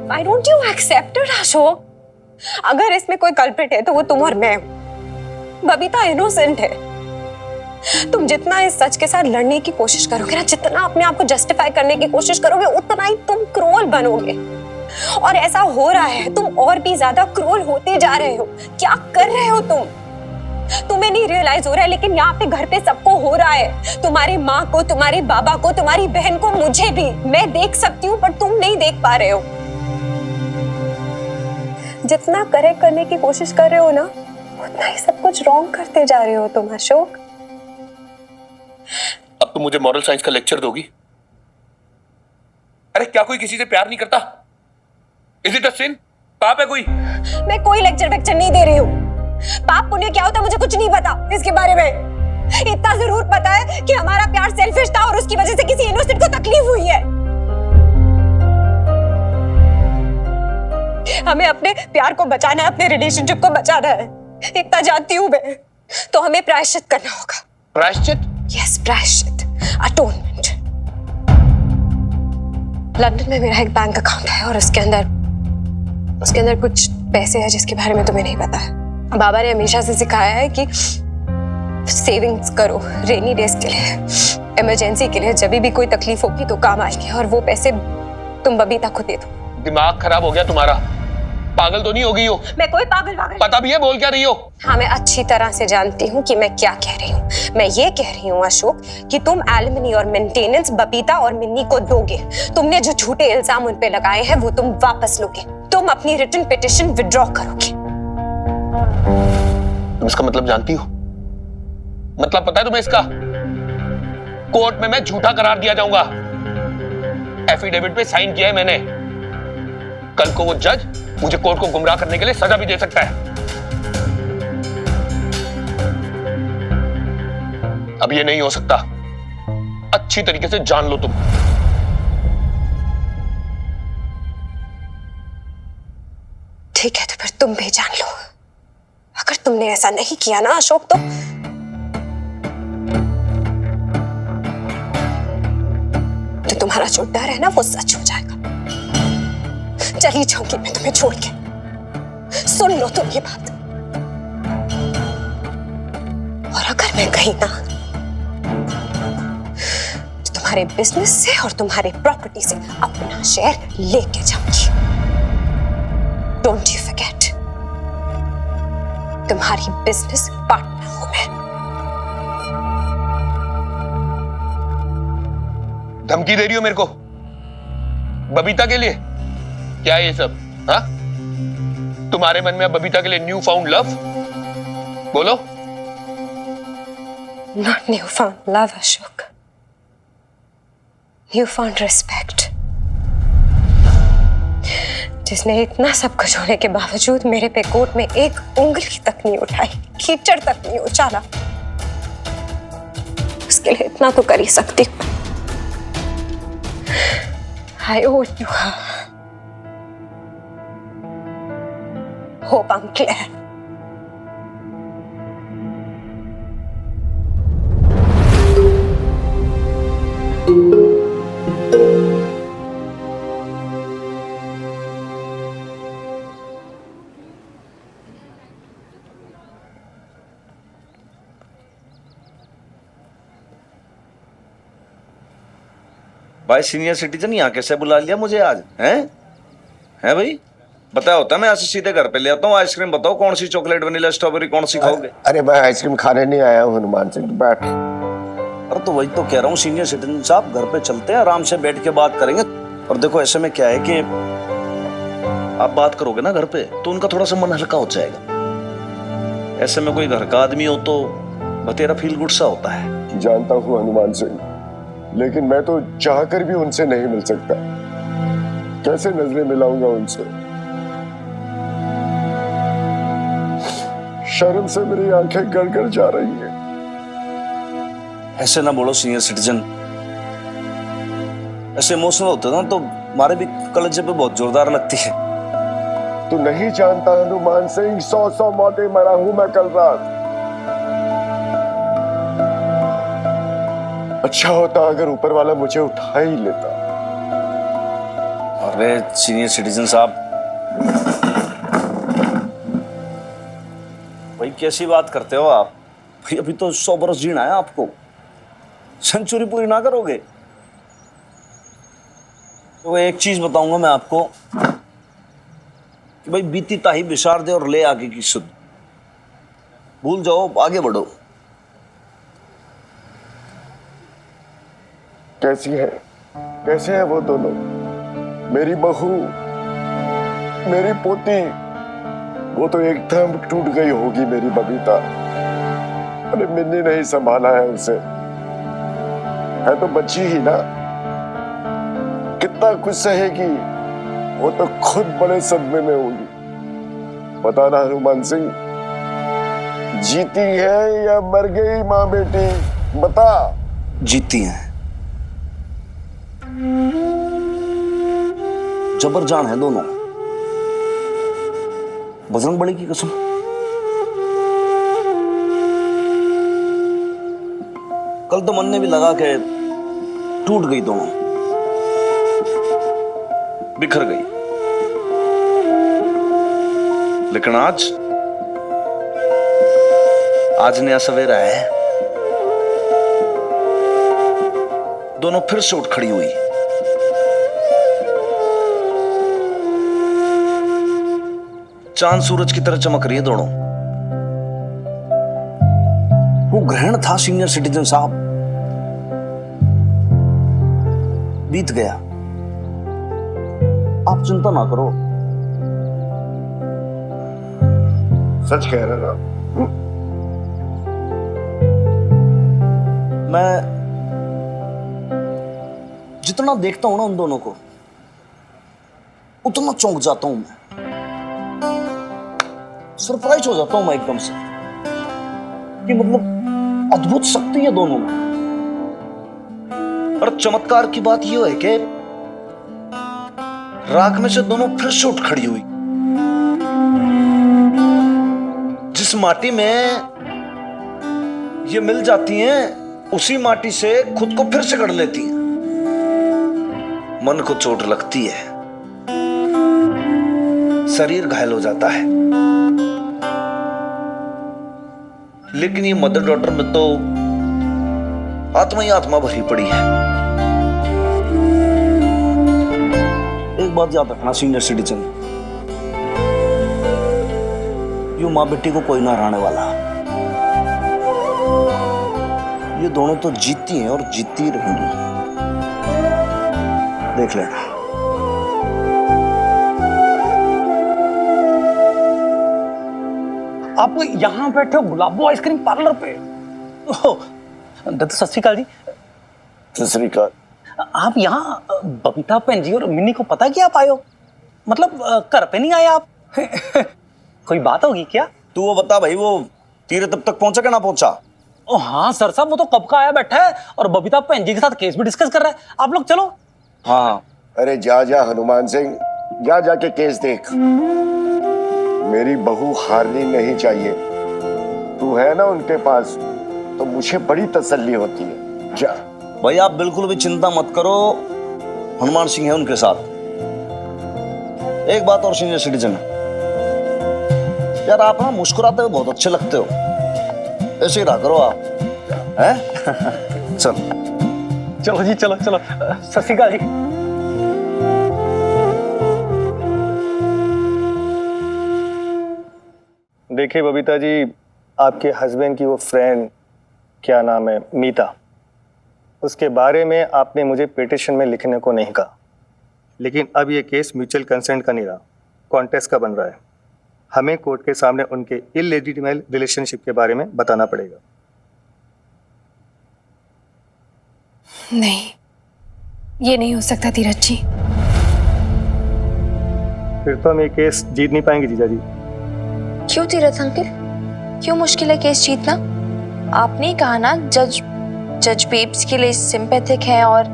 Why don't you accept it, Ashok? अगर इसमें कोई कल्प्रिट है तो वो तुम और मैं हूं। बबीता इनोसेंट है। तुम जितना इस सच के साथ लड़ने की कोशिश करोगे ना, जितना अपने आप को जस्टिफाई करने की कोशिश करोगे, उतना ही तुम क्रूअल बनोगे। और ऐसा हो रहा है, तुम और भी ज्यादा क्रूअल होते जा रहे हो। क्या कर रहे हो तुम? तुम्हें नहीं रियलाइज हो रहा है, लेकिन यहाँ पे घर पे सबको हो रहा है। तुम्हारी माँ को, तुम्हारे बाबा को, तुम्हारी बहन को, मुझे भी। मैं देख सकती हूँ पर तुम नहीं देख पा रहे हो। जितना करेक्ट करने की कोशिश कर रहे हो ना, उतना ही सब कुछ रॉन्ग करते जा रहे हो तुम, अशोक। अब तुम मुझे मॉरल साइंस का लेक्चर दोगी? अरे क्या कोई किसी से प्यार नहीं करता? इज इट अ सिन? पाप है कोई? मैं कोई लेक्चर वेक्चर नहीं दे रही हूँ। पाप पुण्य क्या होता है मुझे कुछ नहीं पता इसके बारे में। इतना जरूर पता है कि हमारा प्यार सेल्फिश था और उसकी वजह से किसी इनोसेंट को तकलीफ हुई है। हमें अपने प्यार को बचाना है, अपने रिलेशनशिप को बचाना है। इतना जानती हूँ मैं। तो हमें प्रायश्चित करना होगा। प्रायश्चित? यस, प्रायश्चित, अटोनमेंट। लंदन में मेरा एक बैंक अकाउंट है और उसके अंदर कुछ पैसे हैं जिसके बारे में तुम्हें नहीं पता है। बाबा ने हमेशा से सिखाया है कि सेविंग्स करो, रेनी डेज के लिए, इमरजेंसी के लिए, जब भी कोई तकलीफ होगी तो काम आएगी। और वो पैसे तुम बबीता को दे दो। दिमाग खराब हो गया तुम्हारा? पागल तो नहीं हो गई हो? मैं कोई पागल पता भी है बोल क्या रही हो? हाँ, मैं अच्छी तरह से जानती हूँ कि मैं क्या कह रही हूँ। मैं ये कह रही हूँ अशोक कि तुम एलिमनी और मेंटेनेंस बबीता और मिन्नी को दोगे। तुमने जो झूठे इल्जाम उन पे लगाए हैं वो तुम वापस लोगे। तुम अपनी रिटन पिटिशन विड्रॉ करोगे। तुम इसका मतलब जानती हो? मतलब पता है तुम्हें इसका? कोर्ट में मैं झूठा करार दिया जाऊंगा। एफिडेविट पे साइन किया है मैंने। कल को वो जज मुझे कोर्ट को गुमराह करने के लिए सजा भी दे सकता है। अब ये नहीं हो सकता। अच्छी तरीके से जान लो तुम। ठीक है, तो फिर तुम भी जान लो। अगर तुमने ऐसा नहीं किया ना अशोक, तो तुम्हारा जो डर है ना वो सच हो जाएगा। चली जाऊंगी मैं तुम्हें छोड़ के। सुन लो तुम ये बात। और अगर मैं गई ना तो तुम्हारे बिजनेस से और तुम्हारे प्रॉपर्टी से अपना शेयर लेके जाऊंगी। डोंट यू फॉरगेट, तुम्हारी बिजनेस पार्टनर हूं मैं। धमकी दे रही हो मेरे को बबीता के लिए? क्या है ये सब? हाँ, तुम्हारे मन में अब बबीता के लिए न्यू फाउंड लव? बोलो। Not new found love Ashok, new found respect. जिसने इतना सब कुछ होने के बावजूद मेरे पे कोर्ट में एक उंगली तक नहीं उठाई, कीचड़ तक नहीं उछाला, उसके लिए इतना तो कर ही सकती हूँ। I owe it to her. Hope I'm clear. भाई सीनियर सिटीजन यहाँ कैसे बुला लिया मुझे आज? हैं भाई? बताया होता मैं आज सीधे घर पे ले आता हूँ। आइसक्रीम बताओ कौन सी, चॉकलेट, वनीला, स्ट्रॉबेरी, कौन सी खाओगे? अरे मैं आइसक्रीम खाने नहीं आया हूँ हनुमान सिंह, बैठ। अरे तो वही तो कह रहा हूँ सीनियर सिटीजन साहब, घर पे चलते हैं, आराम से बैठ के बात करेंगे। और देखो ऐसे में क्या है कि आप बात करोगे ना घर पे तो उनका थोड़ा सा मन हल्का हो जाएगा। ऐसे में कोई घर का आदमी हो तो बतेरा फील गुड सा होता है। जानता हूँ हनुमान सिंह, लेकिन मैं तो चाहकर भी उनसे नहीं मिल सकता। कैसे नजरें मिलाऊंगा उनसे? शर्म से मेरी आंखें गड़-गड़ जा रही हैं। ऐसे ना बोलो सीनियर सिटीजन, ऐसे इमोशनल होते ना तो हमारे भी कलेजे पे बहुत जोरदार लगती है। तू नहीं जानता हनुमान सिंह, 100 मौतें मरा हूं मैं कल रात। अच्छा होता अगर ऊपर वाला मुझे उठा ही लेता। और वे सीनियर सिटीजन साहब, भाई कैसी बात करते हो आप? भाई अभी तो 100 बरस जीना है आपको, सेंचुरी पूरी ना करोगे? तो एक चीज बताऊंगा मैं आपको कि भाई बीती ताही बिसार दे और ले आगे की सुध, भूल जाओ, आगे बढ़ो। कैसे है वो दोनों? मेरी बहू, मेरी पोती, वो तो एकदम टूट गई होगी मेरी बबीता। अरे मिन्नी नहीं संभाला है उसे, है तो बच्ची ही ना, कितना कुछ सहेगी। वो तो खुद बड़े सदमे में होगी। पता ना हनुमान सिंह, जीती है या मर गई माँ बेटी, बता। जीती हैं, जबरजान है दोनों, बजरंग बली की कसम। कल तो मन ने भी लगा के टूट गई दोनों, बिखर गई, लेकिन आज नया सवेरा है, दोनों फिर से उठ खड़ी हुई। चांद सूरज की तरह चमक रही है दोनों। वो ग्रहण था सीनियर सिटीजन साहब, बीत गया, आप चिंता ना करो। सच कह रहे ना? मैं जितना देखता हूं ना उन दोनों को, उतना चौंक जाता हूं मैं, सरप्राइज हो जाता हूं मैं एकदम से कि मतलब अद्भुत शक्ति है दोनों में। और चमत्कार की बात यह है कि राख में से दोनों फिर से उठ खड़ी हुई। जिस माटी में ये मिल जाती हैं, उसी माटी से खुद को फिर से गढ़ लेती हैं। मन को चोट लगती है, शरीर घायल हो जाता है, लेकिन ये मदर डॉटर में तो आत्मा ही आत्मा भरी पड़ी है। एक बात याद रखना सीनियर सिटीजन, यूं मां बेटी को कोई ना हराने वाला। ये दोनों तो जीती हैं और जीती रहेंगी, देख लेना। आप यहाँ बैठे हो गुलाबो आइसक्रीम पार्लर पे? दत्त सत श्री अकाल जी। सत श्री अकाल। आप यहाँ बबीता भैन जी और मिन्नी को पता कि आप आए हो? मतलब घर पे नहीं आए आप? कोई बात होगी क्या? तू वो बता भाई, वो तीरे तब तक पहुंचा कि ना पहुंचा? ओ हाँ सर साहब, वो तो कब का आया बैठा है और बबीता भैन जी के साथ केस भी डिस्कस कर रहा है। आप लोग चलो। हाँ अरे जा हनुमान सिंह, जाके केस देख। मेरी बहू हारनी नहीं चाहिए। तू है ना उनके पास, तो मुझे बड़ी तसल्ली होती है। जा भाई, आप बिल्कुल भी चिंता मत करो, हनुमान सिंह है उनके साथ। एक बात और सीनियर सिटीजन, यार आप ना मुस्कुराते हुए बहुत अच्छे लगते हो, ऐसे ही रहा करो आप, हैं? चलो जी, चलो सत श्री अकाल जी। देखिए बबीता जी, आपके हस्बैंड की वो फ्रेंड, क्या नाम है, मीता, उसके बारे में आपने मुझे पिटिशन में लिखने को नहीं कहा, लेकिन अब ये केस म्यूचुअल कंसेंट का नहीं रहा, कॉन्टेस्ट का बन रहा है। हमें कोर्ट के सामने उनके इलेजिटिमेट रिलेशनशिप के बारे में बताना पड़ेगा। नहीं, ये नहीं हो सकता धीरज जी। फिर तो हम ये केस जीत नहीं पाएंगे जीजा जी। क्यों तीरथ अंकल, क्यों मुश्किल है केस जीतना? आपने ही कहा ना जज बेब्स के लिए सिंपैथिक है और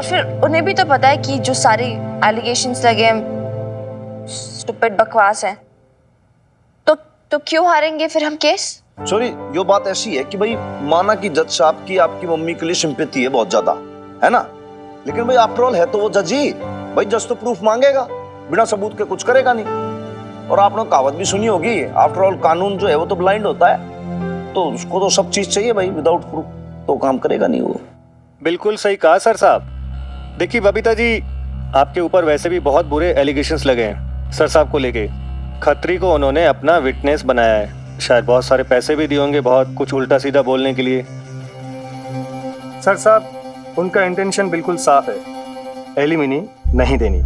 फिर उन्हें भी तो पता है कि जो सारे एलिगेशंस लगे हैं स्टूपिड बकवास है। तो क्यों हारेंगे फिर हम केस? सॉरी, ये बात ऐसी है कि भाई माना कि जज साहब की आपकी मम्मी के लिए सिंपैथी है बहुत ज्यादा, है ना, लेकिन भाई आफ्टर ऑल है तो वो जज ही। भाई जज तो प्रूफ मांगेगा, बिना सबूत के कुछ करेगा नहीं। और आपने कहावत भी सुनी होगी, आफ्टर ऑल कानून जो है वो तो ब्लाइंड होता है, तो उसको तो सब चीज चाहिए भाई, विदाउट प्रूफ तो काम करेगा नहीं वो। बिल्कुल सही कहा सर साहब। देखिए बबीता जी, आपके ऊपर वैसे भी बहुत बुरे एलिगेशंस लगे हैं सर साहब को लेके। खत्री को उन्होंने अपना विटनेस बनाया है, शायद बहुत सारे पैसे भी दिए होंगे बहुत कुछ उल्टा सीधा बोलने के लिए। सर साहब उनका इंटेंशन बिल्कुल साफ है, एलिमिनी नहीं देनी।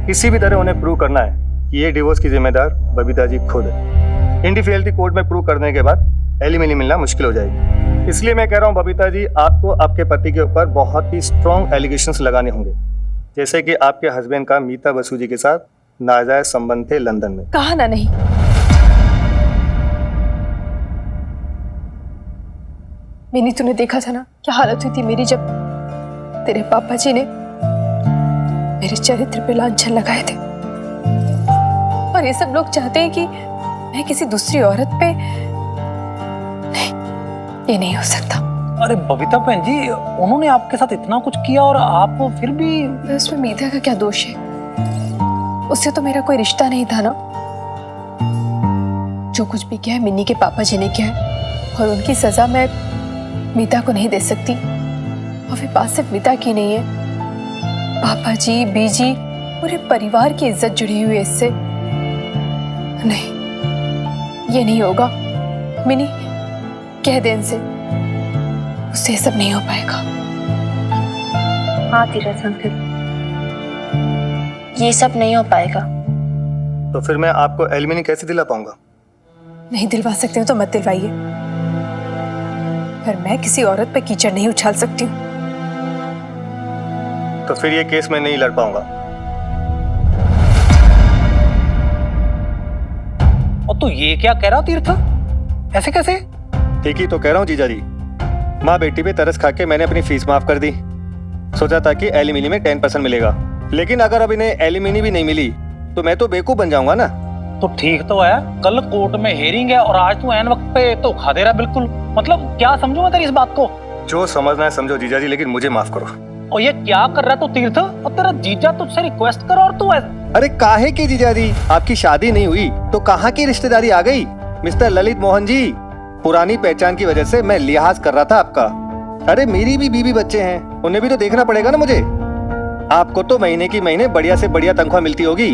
किसी भी तरह उन्हें प्रूव करना है कि ये डिवोर्स की जिम्मेदार बबीता जी खुद है। इंडिफियल्टी कोर्ट में प्रूव करने के बाद एलिमिनी मिलना मुश्किल हो जाएगी। इसलिए मैं कह रहा हूँ बबीता जी, आपको आपके पति के ऊपर बहुत ही स्ट्रॉन्ग एलिगेशंस लगाने होंगे, जैसे कि आपके हस्बैंड का मीता बसु जी के साथ नाजायज संबंध थे लंदन में। कहा ना नहीं। मिनी, तूने देखा था ना क्या हालत हुई थी मेरी जब तेरे पापा जी ने मेरे चरित्र पे लांछन लगाए थे। और ये सब लोग चाहते हैं कि मैं किसी दूसरी औरत पे, नहीं, ये नहीं हो सकता। अरे बबीता बहन जी, उन्होंने आपके साथ इतना कुछ किया और आप फिर भी। उसमें मीता का क्या दोष है? उससे तो मेरा कोई रिश्ता नहीं था ना। जो कुछ भी किया है मिन्नी के पापा जी ने किया है, और उनकी सजा मैं मीता को नहीं दे सकती। और फिर बात सिर्फ मीता की नहीं है, पापा जी, बीजी, पूरे परिवार की इज्जत जुड़ी हुई है इससे। नहीं, ये नहीं होगा। मिनी, कह दे इनसे, उससे सब नहीं हो पाएगा। हाँ तीरथ अंकल, ये सब नहीं हो पाएगा। तो फिर मैं आपको एलिमिनी कैसे दिला पाऊंगा? नहीं दिलवा सकते हो तो मत दिलवाइए, पर मैं किसी औरत पे कीचड़ नहीं उछाल सकती हूँ। तो फिर ये केस मैं नहीं लड़ पाऊंगा। और तू ये क्या कह रहा तीर्थ? ऐसे कैसे? ठीक ही तो कह रहा हूँ जीजा जी। माँ बेटी पे तरस खा के मैंने अपनी फीस माफ कर दी। सोचा था कि एलिमिनी में 10% मिलेगा, लेकिन अगर अब इन्हें एलिमिनी भी नहीं मिली तो मैं तो बेवकूफ बन जाऊंगा ना। तो ठीक तो है, कल कोर्ट में हेयरिंग है और आज तू ऐन वक्त पे तो खा दे रहा बिल्कुल। मतलब क्या समझूं मैं तेरी इस बात को? जो समझना है समझो जीजा जी, लेकिन मुझे माफ करो। और ये क्या कर रहा है तू तीर्थ? और तेरा जीजा तुझसे रिक्वेस्ट कर और तू अरे काहे की जीजा जी, आपकी शादी नहीं हुई तो कहाँ की रिश्तेदारी आ गई? मिस्टर ललित मोहन जी, पुरानी पहचान की वजह से मैं लिहाज कर रहा था आपका। अरे मेरी भी बीवी बच्चे हैं, उन्हें भी तो देखना पड़ेगा ना मुझे। आपको तो महीने की महीने बढ़िया से बढ़िया तनख्वाह मिलती होगी,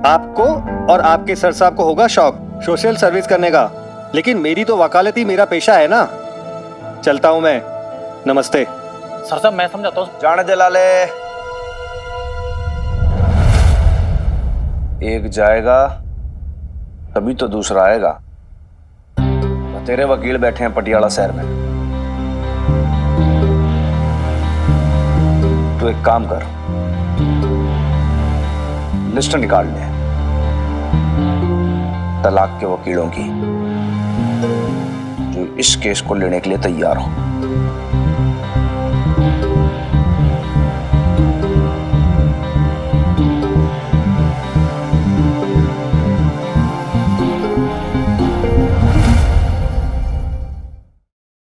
आपको और आपके सर साहब को होगा शौक सोशल सर्विस करने का, लेकिन मेरी तो वकालत ही मेरा पेशा है ना। चलता हूँ मैं, नमस्ते। सर साहब मैं समझाता हूँ। जाने दे लाले, एक जाएगा तभी तो दूसरा आएगा। तेरे वकील बैठे हैं पटियाला शहर में, तो एक काम कर, लिस्ट निकाल ले तलाक के वकीलों की जो इस केस को लेने के लिए तैयार हो।